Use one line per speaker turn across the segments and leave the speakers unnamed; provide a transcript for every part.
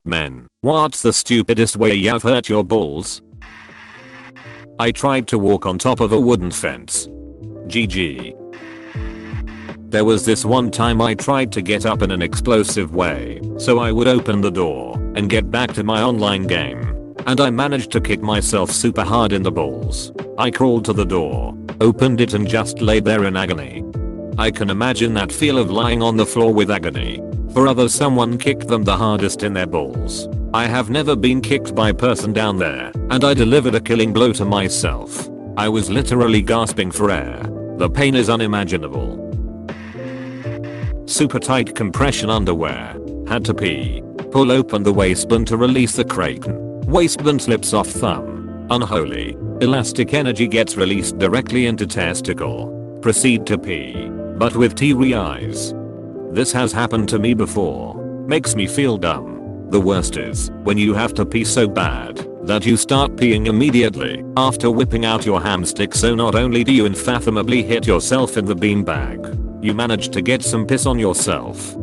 Men, what's the stupidest way you've hurt your balls? I tried to walk on top of a wooden fence. GG. There was this one time I tried to get up in an explosive way, so I would open the door and get back to my online game. And I managed to kick myself super hard in the balls. I crawled to the door, opened it and just laid there in agony. I can imagine that feel of lying on the floor with agony. For others, someone kicked them the hardest in their balls. I have never been kicked by a person down there, and I delivered a killing blow to myself. I was literally gasping for air. The pain is unimaginable. Super tight compression underwear. Had to pee. Pull open the waistband to release the kraken. Waistband slips off thumb. Unholy. Elastic energy gets released directly into testicle. Proceed to pee, but with teary eyes. This has happened to me before. Makes me feel dumb. The worst is when you have to pee so bad that you start peeing immediately after whipping out your hamstick, so not only do you unfathomably hit yourself in the beanbag, you manage to get some piss on yourself.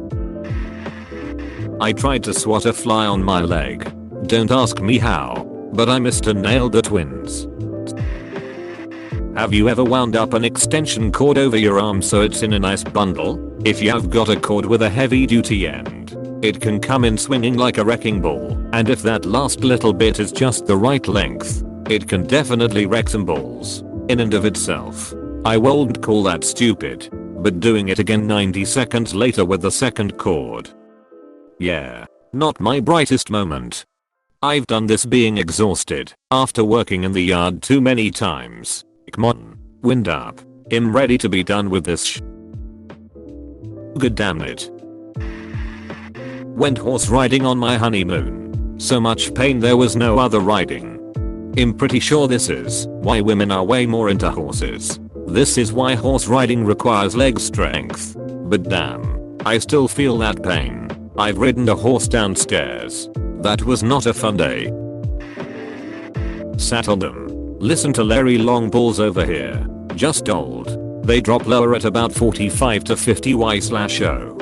I tried to swat a fly on my leg. Don't ask me how, but I missed and nailed the twins. Have you ever wound up an extension cord over your arm so it's in a nice bundle? If you've got a cord with a heavy duty end, it can come in swinging like a wrecking ball, and if that last little bit is just the right length, it can definitely wreck some balls in and of itself. I won't call that stupid, but doing it again 90 seconds later with the second cord. Yeah, not my brightest moment. I've done this being exhausted after working in the yard too many times. Come on, wind up. I'm ready to be done with this Good damn it. Went horse riding on my honeymoon. So much pain there was no other riding. I'm pretty sure this is why women are way more into horses. This is why horse riding requires leg strength. But damn, I still feel that pain. I've ridden a horse downstairs. That was not a fun day. Saddled them. Listen to Larry Longballs over here. Just old. They drop lower at about 45 to 50 y/o.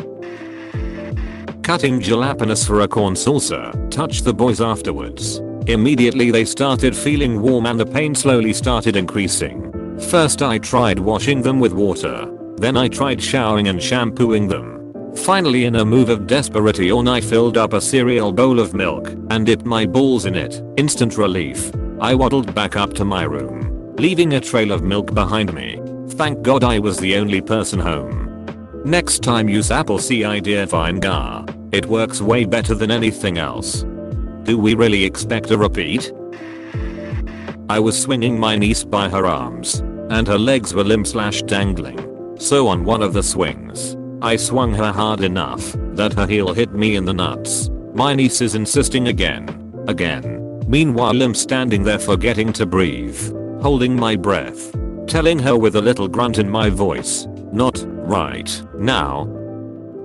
Cutting jalapenos for a corn salsa. Touched the boys afterwards. Immediately they started feeling warm and the pain slowly started increasing. First I tried washing them with water. Then I tried showering and shampooing them. Finally, in a move of desperation, I filled up a cereal bowl of milk and dipped my balls in it. Instant relief. I waddled back up to my room, leaving a trail of milk behind me. Thank God I was the only person home. Next time use apple cider vinegar. It works way better than anything else. Do we really expect a repeat? I was swinging my niece by her arms, and her legs were limp/dangling. So on one of the swings, I swung her hard enough that her heel hit me in the nuts. My niece is insisting again. Meanwhile I'm standing there forgetting to breathe, holding my breath, telling her with a little grunt in my voice, not right now.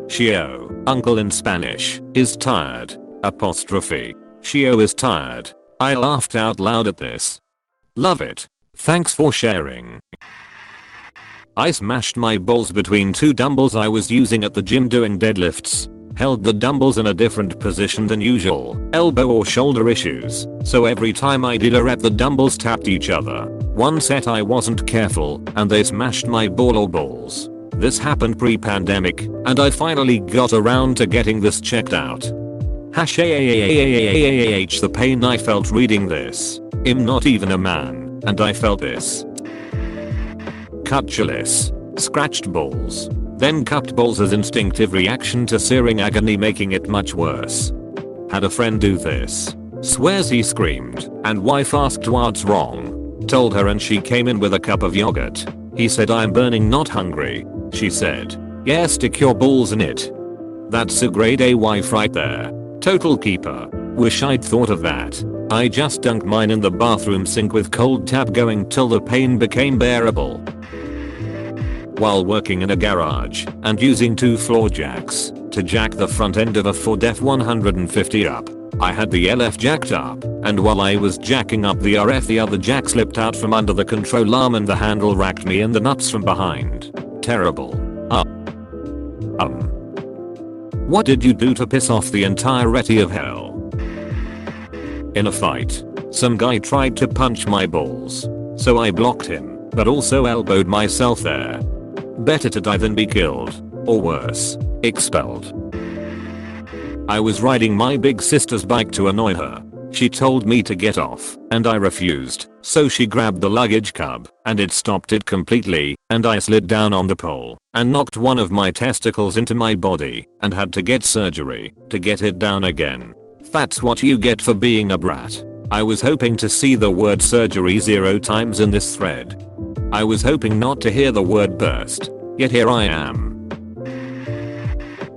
Shio, uncle in Spanish, is tired. Apostrophe. Shio is tired. I laughed out loud at this. Love it. Thanks for sharing. I smashed my balls between two dumbbells I was using at the gym doing deadlifts. Held the dumbbells in a different position than usual, elbow or shoulder issues, so every time I did a rep the dumbbells tapped each other. One set I wasn't careful and they smashed my ball or balls. This happened pre-pandemic and I finally got around to getting this checked out. The pain I felt reading this. I'm not even a man and I felt this. Cutulus. Scratched balls. Then cupped balls as instinctive reaction to searing agony, making it much worse. Had a friend do this. Swears he screamed and wife asked what's wrong. Told her and she came in with a cup of yogurt. He said I'm burning not hungry. She said, yeah, stick your balls in it. That's a grade A wife right there. Total keeper. Wish I'd thought of that. I just dunked mine in the bathroom sink with cold tap going till the pain became bearable. While working in a garage and using 2 floor jacks to jack the front end of a Ford F-150 up, I had the LF jacked up, and while I was jacking up the RF the other jack slipped out from under the control arm and the handle racked me in the nuts from behind. Terrible. What did you do to piss off the entirety of hell? In a fight, some guy tried to punch my balls. So I blocked him, but also elbowed myself there. Better to die than be killed. Or worse, expelled. I was riding my big sister's bike to annoy her. She told me to get off, and I refused, so she grabbed the luggage cub, and it stopped it completely, and I slid down on the pole, and knocked one of my testicles into my body, and had to get surgery, to get it down again. That's what you get for being a brat. I was hoping to see the word surgery 0 times in this thread. I was hoping not to hear the word burst, yet here I am.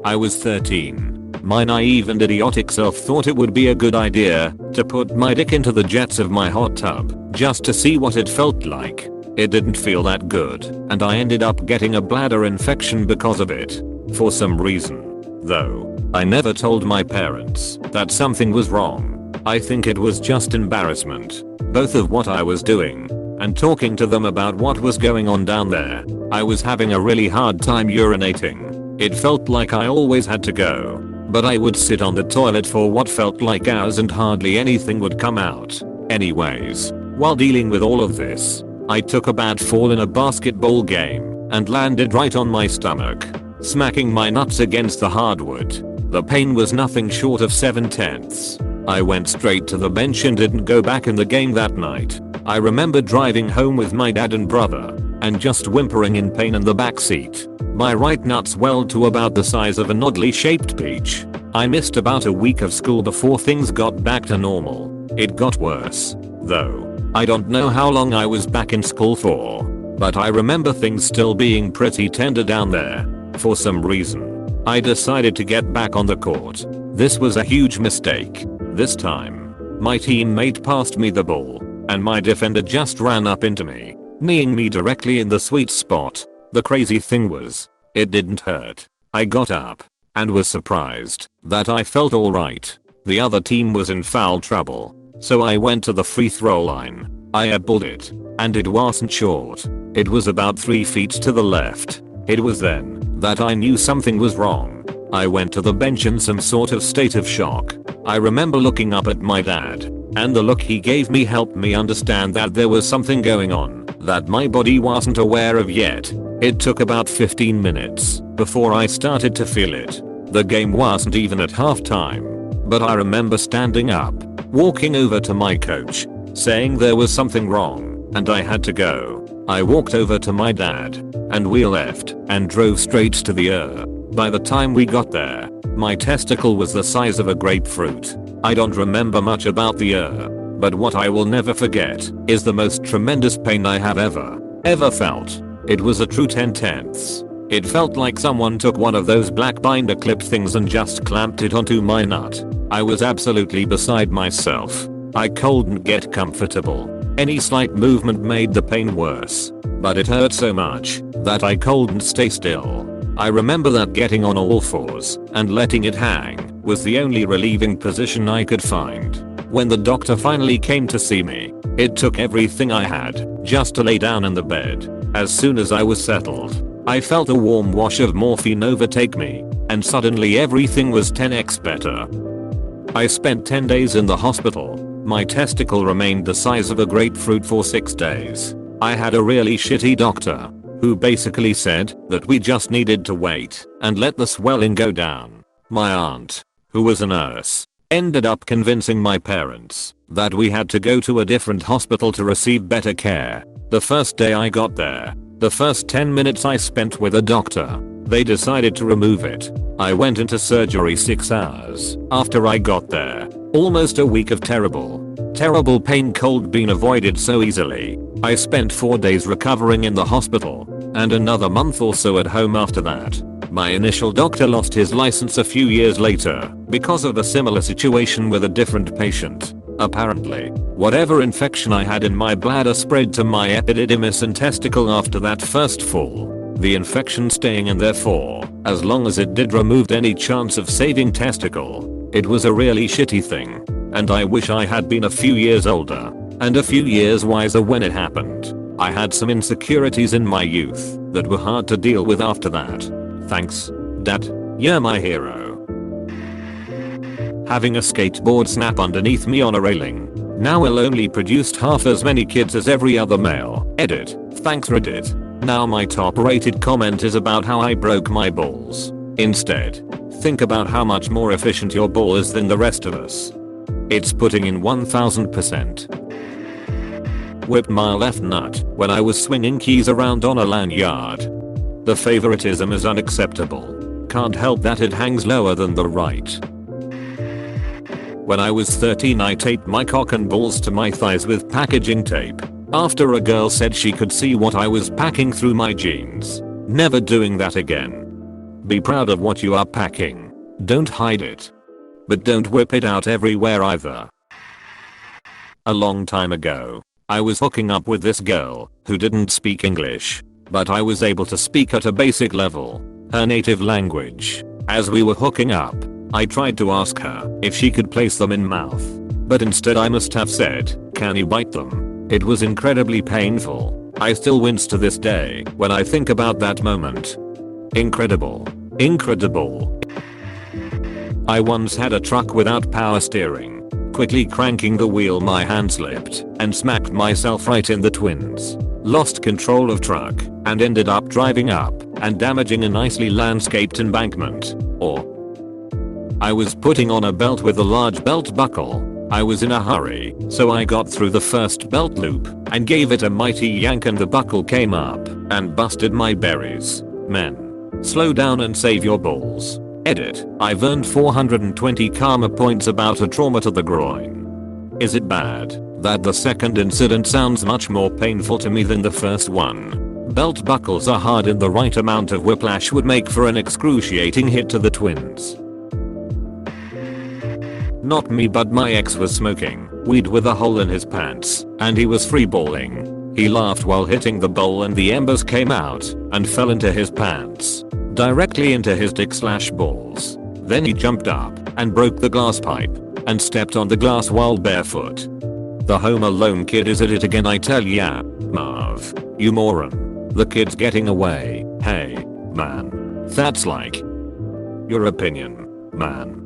I was 13. My naive and idiotic self thought it would be a good idea to put my dick into the jets of my hot tub just to see what it felt like. It didn't feel that good, and I ended up getting a bladder infection because of it. For some reason. Though, I never told my parents that something was wrong. I think it was just embarrassment, both of what I was doing and talking to them about what was going on down there. I was having a really hard time urinating. It felt like I always had to go. But I would sit on the toilet for what felt like hours and hardly anything would come out. Anyways, while dealing with all of this, I took a bad fall in a basketball game and landed right on my stomach, smacking my nuts against the hardwood. The pain was nothing short of 7/10. I went straight to the bench and didn't go back in the game that night. I remember driving home with my dad and brother and just whimpering in pain in the backseat. My right nut swelled to about the size of an oddly shaped peach. I missed about a week of school before things got back to normal. It got worse, though. I don't know how long I was back in school for, but I remember things still being pretty tender down there. For some reason, I decided to get back on the court. This was a huge mistake. This time, my teammate passed me the ball, and my defender just ran up into me, kneeing me directly in the sweet spot. The crazy thing was, it didn't hurt. I got up and was surprised that I felt alright. The other team was in foul trouble, so I went to the free throw line. I airballed it, and it wasn't short. It was about 3 feet to the left. It was then that I knew something was wrong. I went to the bench in some sort of state of shock. I remember looking up at my dad, and the look he gave me helped me understand that there was something going on that my body wasn't aware of yet. It took about 15 minutes before I started to feel it. The game wasn't even at halftime, but I remember standing up, walking over to my coach, saying there was something wrong and I had to go. I walked over to my dad, and we left and drove straight to the ER. By the time we got there, my testicle was the size of a grapefruit. I don't remember much about the ER, but what I will never forget is the most tremendous pain I have ever felt. It was a true 10/10. It felt like someone took one of those black binder clip things and just clamped it onto my nut. I was absolutely beside myself. I couldn't get comfortable. Any slight movement made the pain worse, but it hurt so much that I couldn't stay still. I remember that getting on all fours and letting it hang was the only relieving position I could find. When the doctor finally came to see me, it took everything I had just to lay down in the bed. As soon as I was settled, I felt a warm wash of morphine overtake me, and suddenly everything was 10x better. I spent 10 days in the hospital. My testicle remained the size of a grapefruit for 6 days. I had a really shitty doctor who basically said that we just needed to wait and let the swelling go down. My aunt, who was a nurse, ended up convincing my parents that we had to go to a different hospital to receive better care. The first day I got there, the first 10 minutes I spent with a doctor, they decided to remove it. I went into surgery 6 hours after I got there. Almost a week of terrible pain could been avoided so easily. I spent 4 days recovering in the hospital and another month or so at home after that. My initial doctor lost his license a few years later because of a similar situation with a different patient. Apparently, whatever infection I had in my bladder spread to my epididymis and testicle after that first fall. The infection staying in there for as long as it did removed any chance of saving testicle. It was a really shitty thing, and I wish I had been a few years older and a few years wiser when it happened. I had some insecurities in my youth that were hard to deal with after that. Thanks, Dad. You're my hero. having a skateboard snap underneath me on a railing. Now will only produced half as many kids as every other male. Edit. Thanks Reddit. Now my top rated comment is about how I broke my balls. Instead, think about how much more efficient your ball is than the rest of us. It's putting in 1000%. Whipped my left nut when I was swinging keys around on a lanyard. The favoritism is unacceptable. Can't help that it hangs lower than the right. When I was 13 I taped my cock and balls to my thighs with packaging tape. After a girl said she could see what I was packing through my jeans. Never doing that again. Be proud of what you are packing. Don't hide it. But don't whip it out everywhere either. A long time ago, I was hooking up with this girl who didn't speak English, but I was able to speak at a basic level, her native language. As we were hooking up, I tried to ask her if she could place them in mouth, but instead I must have said, "Can you bite them?" It was incredibly painful. I still wince to this day when I think about that moment. Incredible. Incredible. I once had a truck without power steering. Quickly cranking the wheel my hand slipped and smacked myself right in the twins. Lost control of truck and ended up driving up and damaging a nicely landscaped embankment. I was putting on a belt with a large belt buckle. I was in a hurry, so I got through the first belt loop and gave it a mighty yank and the buckle came up and busted my berries. Men, slow down and save your balls. Edit. I've earned 420 karma points about a trauma to the groin. Is it bad that the second incident sounds much more painful to me than the first one? Belt buckles are hard and the right amount of whiplash would make for an excruciating hit to the twins. Not me, but my ex was smoking weed with a hole in his pants and he was freeballing. He laughed while hitting the bowl and the embers came out and fell into his pants. Directly into his dick/balls. Then he jumped up and broke the glass pipe and stepped on the glass while barefoot. The Home Alone kid is at it again, I tell ya. Marv, you moron. The kid's getting away. Hey, man. That's like your opinion, man.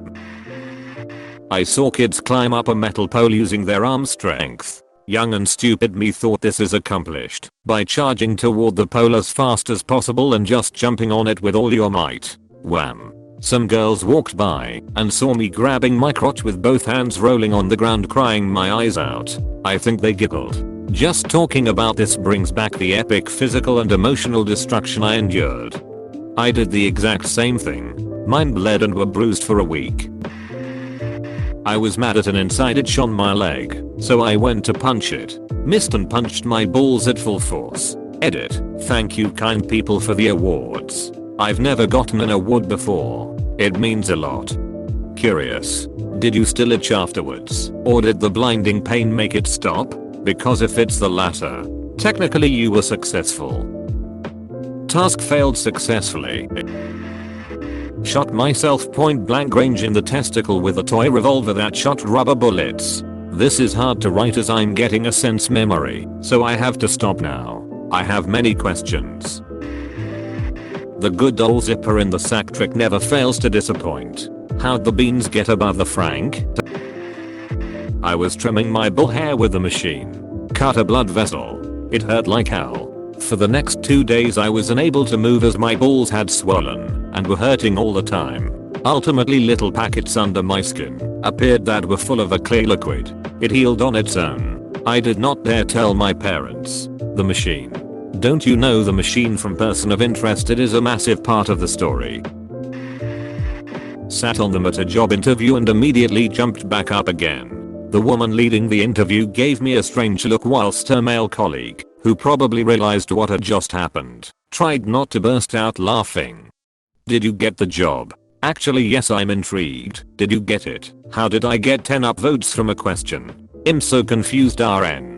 I saw kids climb up a metal pole using their arm strength. Young and stupid me thought this is accomplished by charging toward the pole as fast as possible and just jumping on it with all your might. Wham. Some girls walked by and saw me grabbing my crotch with both hands, rolling on the ground crying my eyes out. I think they giggled. Just talking about this brings back the epic physical and emotional destruction I endured. I did the exact same thing. Mine bled and were bruised for a week. I was mad at an inside itch on my leg, so I went to punch it. Missed and punched my balls at full force. Edit. Thank you kind people for the awards. I've never gotten an award before. It means a lot. Curious. Did you still itch afterwards, or did the blinding pain make it stop? Because if it's the latter, technically you were successful. Task failed successfully. Shot myself point blank range in the testicle with a toy revolver that shot rubber bullets. This is hard to write as I'm getting a sense memory, so I have to stop now. I have many questions. The good old zipper in the sack trick never fails to disappoint. How'd the beans get above the frank? I was trimming my bull hair with the machine. Cut a blood vessel. It hurt like hell. For the next 2 days I was unable to move as my balls had swollen and were hurting all the time. Ultimately little packets under my skin appeared that were full of a clay liquid. It healed on its own. I did not dare tell my parents. The machine. Don't you know the machine from Person of Interest? It is a massive part of the story. Sat on them at a job interview and immediately jumped back up again. The woman leading the interview gave me a strange look whilst her male colleague, who probably realized what had just happened, tried not to burst out laughing. Did you get the job? Actually yes, I'm intrigued. Did you get it? How did I get 10 upvotes from a question? I'm so confused RN.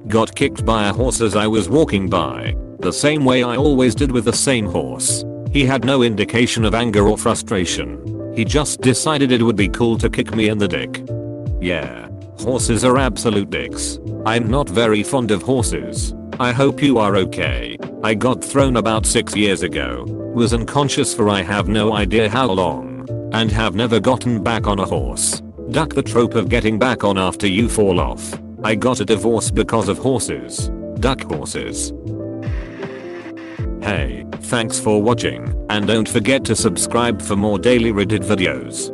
Got kicked by a horse as I was walking by, the same way I always did with the same horse. He had no indication of anger or frustration. He just decided it would be cool to kick me in the dick. Yeah, horses are absolute dicks. I'm not very fond of horses. I hope you are okay. I got thrown about 6 years ago. Was unconscious for I have no idea how long. and have never gotten back on a horse. Duck the trope of getting back on after you fall off. I got a divorce because of horses. Duck horses. Hey, thanks for watching, and don't forget to subscribe for more daily Reddit videos.